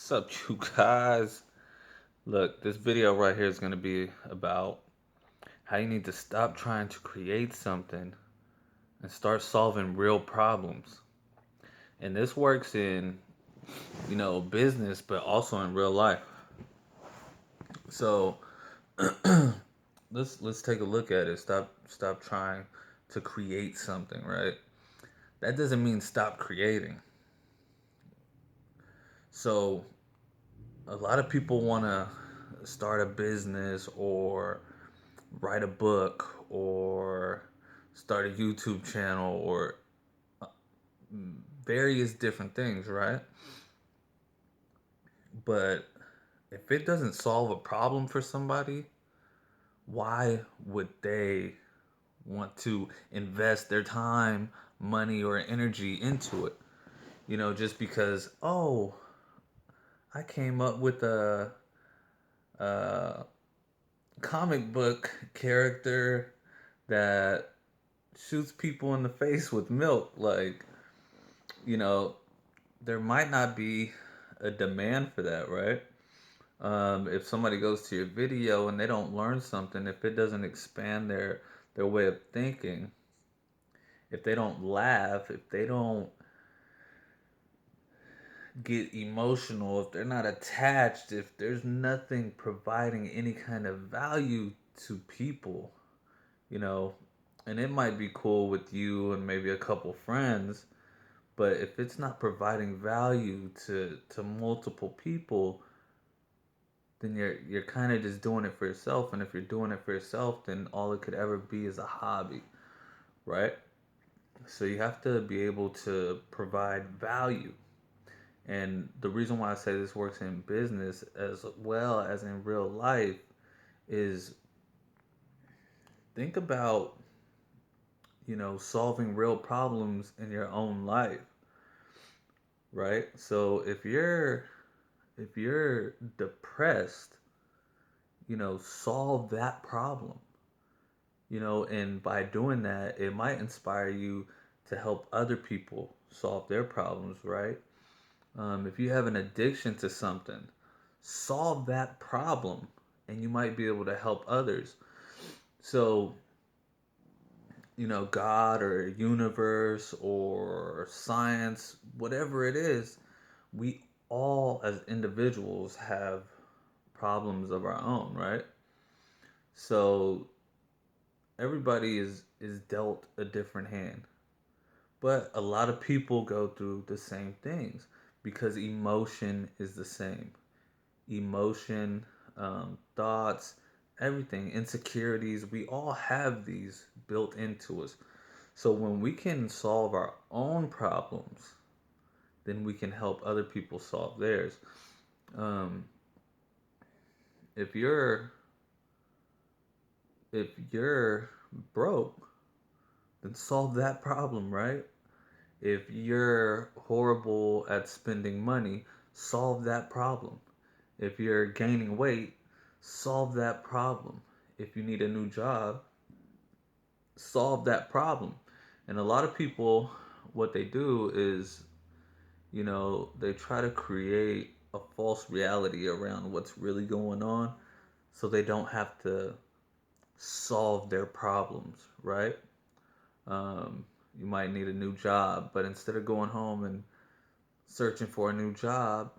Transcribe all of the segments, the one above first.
What's up, you guys? Look, this video right here is going to be about how you need to stop trying to create something and start solving real problems. And this works in, business, but also in real life. So let's take a look at it. Stop trying to create something, right? That doesn't mean stop creating. So a lot of people want to start a business or write a book or start a YouTube channel or various different things, right? But if it doesn't solve a problem for somebody, why would they want to invest their time, money, or energy into it? Just because, oh, I came up with a comic book character that shoots people in the face with milk. Like, you know, there might not be a demand for that, right? If somebody goes to your video and they don't learn something, if it doesn't expand their way of thinking, if they don't laugh, if they don't get emotional, if they're not attached, if there's nothing providing any kind of value to people, you know, and it might be cool with you and maybe a couple friends, but if it's not providing value to multiple people, then you're kind of just doing it for yourself. And if you're doing it for yourself, then all it could ever be is a hobby, right? So you have to be able to provide value. And the reason why I say this works in business as well as in real life is think about, solving real problems in your own life, right? So if you're depressed, solve that problem. And by doing that, it might inspire you to help other people solve their problems, right? If you have an addiction to something, solve that problem and you might be able to help others. So, God or universe or science, whatever it is, we all as individuals have problems of our own, right? So everybody is dealt a different hand. But a lot of people go through the same things because emotion is the same. Emotion, thoughts, everything, insecurities, we all have these built into us. So when we can solve our own problems, then we can help other people solve theirs. Um, if you're if you're broke, then solve that problem, right? If you're horrible at spending money, solve that problem. If you're gaining weight, solve that problem. If you need a new job, solve that problem. And a lot of people, what they do is, they try to create a false reality around what's really going on so they don't have to solve their problems, right? Um, you might need a new job, but instead of going home and searching for a new job,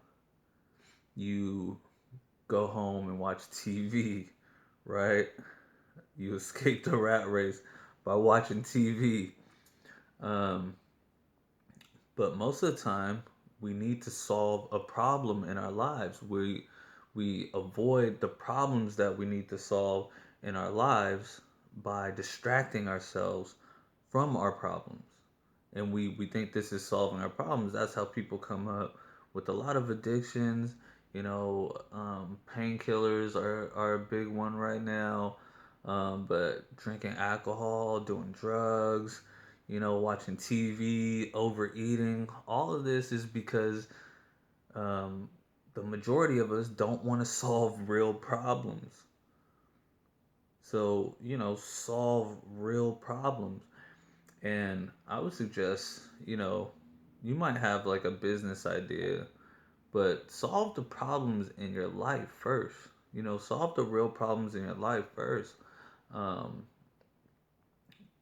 you go home and watch TV, right? You escape the rat race by watching TV. Um, but most of the time, we need to solve a problem in our lives. We avoid the problems that we need to solve in our lives by distracting ourselves from our problems. And we think this is solving our problems. That's how people come up with a lot of addictions. Painkillers are a big one right now. But drinking alcohol, doing drugs, watching TV, overeating, all of this is because um, the majority of us don't want to solve real problems. So, solve real problems. And I would suggest, you might have like a business idea, but solve the problems in your life first. Solve the real problems in your life first. Um,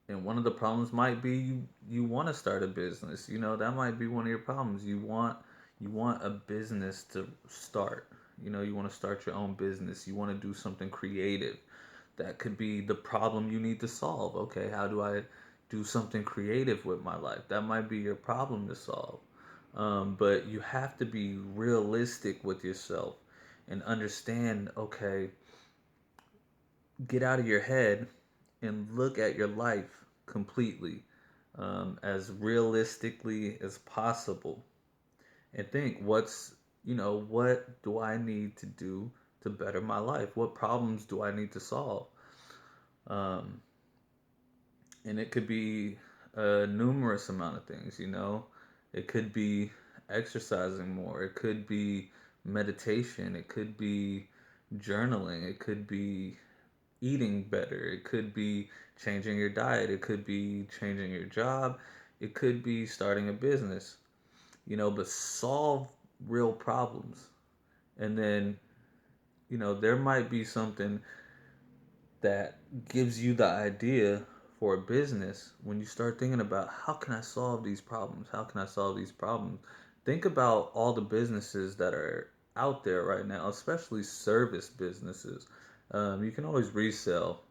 and one of the problems might be you want to start a business. That might be one of your problems. You want a business to start. You want to start your own business. You want to do something creative. That could be the problem you need to solve. Okay, how do I do something creative with my life? That might be your problem to solve. But you have to be realistic with yourself and understand, okay, get out of your head and look at your life completely, as realistically as possible, and think, what do I need to do to better my life? What problems do I need to solve? Um, and it could be a numerous amount of things. It could be exercising more, it could be meditation, it could be journaling, it could be eating better, it could be changing your diet, it could be changing your job, it could be starting a business. But solve real problems. And then, there might be something that gives you the idea for a business. When you start thinking about, how can I solve these problems? How can I solve these problems? Think about all the businesses that are out there right now, especially service businesses. You can always resell,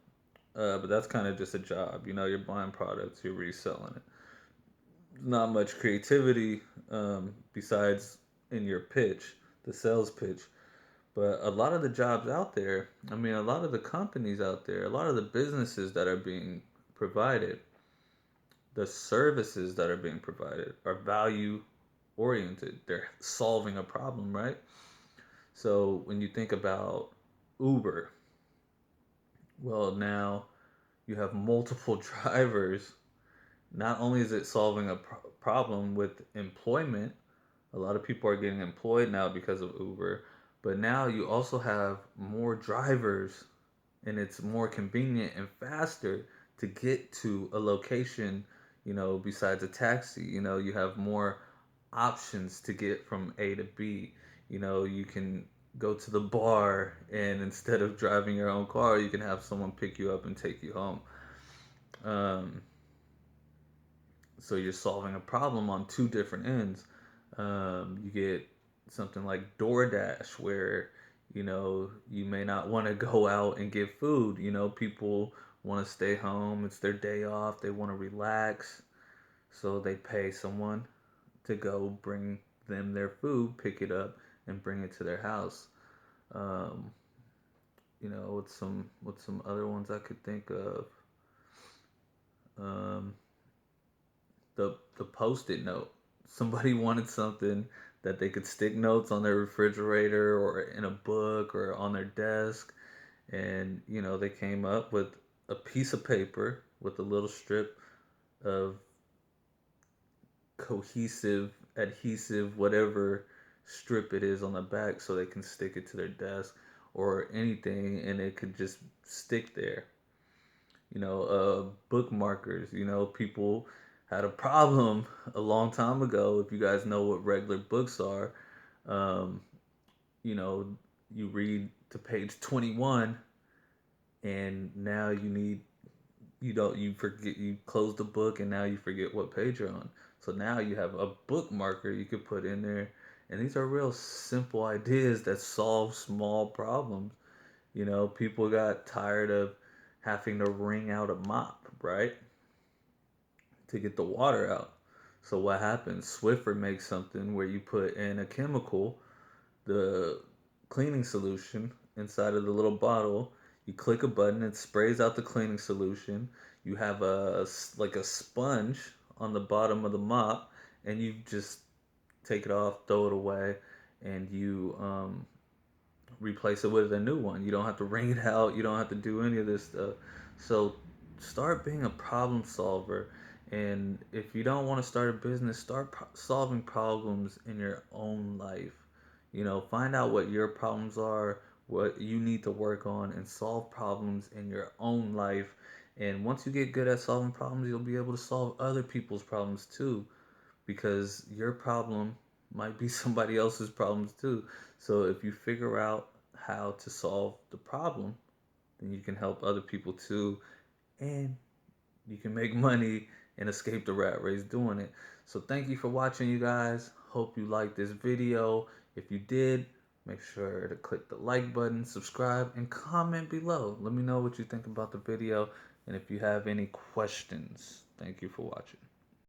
but that's kind of just a job. You're buying products, you're reselling it. Not much creativity, besides in your pitch, the sales pitch. But a lot of the jobs out there, I mean, a lot of the companies out there, a lot of the businesses that are being provided, the services that are being provided are value oriented. They're solving a problem, right? So when you think about Uber, well, now you have multiple drivers. Not only is it solving a problem with employment, a lot of people are getting employed now because of Uber, but now you also have more drivers, and it's more convenient and faster to get to a location, besides a taxi. You have more options to get from A to B. You can go to the bar, and instead of driving your own car, you can have someone pick you up and take you home. Um, so you're solving a problem on two different ends. You get something like DoorDash, where you may not want to go out and get food. People want to stay home. It's their day off. They want to relax, so they pay someone to go bring them their food, pick it up, and bring it to their house. Um, with some other ones I could think of. Um, the post-it note. Somebody wanted something that they could stick notes on their refrigerator or in a book or on their desk, and they came up with a piece of paper with a little strip of cohesive, adhesive, whatever strip it is on the back, so they can stick it to their desk or anything, and it could just stick there. Bookmarkers. People had a problem a long time ago. If you guys know what regular books are, um, you know, you read to page 21, and now you forget, you close the book, and now you forget what page you're on. So now you have a bookmarker you could put in there, and these are real simple ideas that solve small problems. People got tired of having to wring out a mop, right? To get the water out. So what happens? Swiffer makes something where you put in a chemical, the cleaning solution, inside of the little bottle. You click a button, it sprays out the cleaning solution. You have like a sponge on the bottom of the mop, and you just take it off, throw it away, and you replace it with a new one. You don't have to wring it out. You don't have to do any of this stuff. So start being a problem solver. And if you don't want to start a business, start solving problems in your own life. Find out what your problems are, what you need to work on, and solve problems in your own life. And once you get good at solving problems, you'll be able to solve other people's problems too, because your problem might be somebody else's problems too. So if you figure out how to solve the problem, then you can help other people too, and you can make money and escape the rat race doing it. So thank you for watching, you guys. Hope you liked this video. If you did, make sure to click the like button, subscribe, and comment below. Let me know what you think about the video and if you have any questions. Thank you for watching.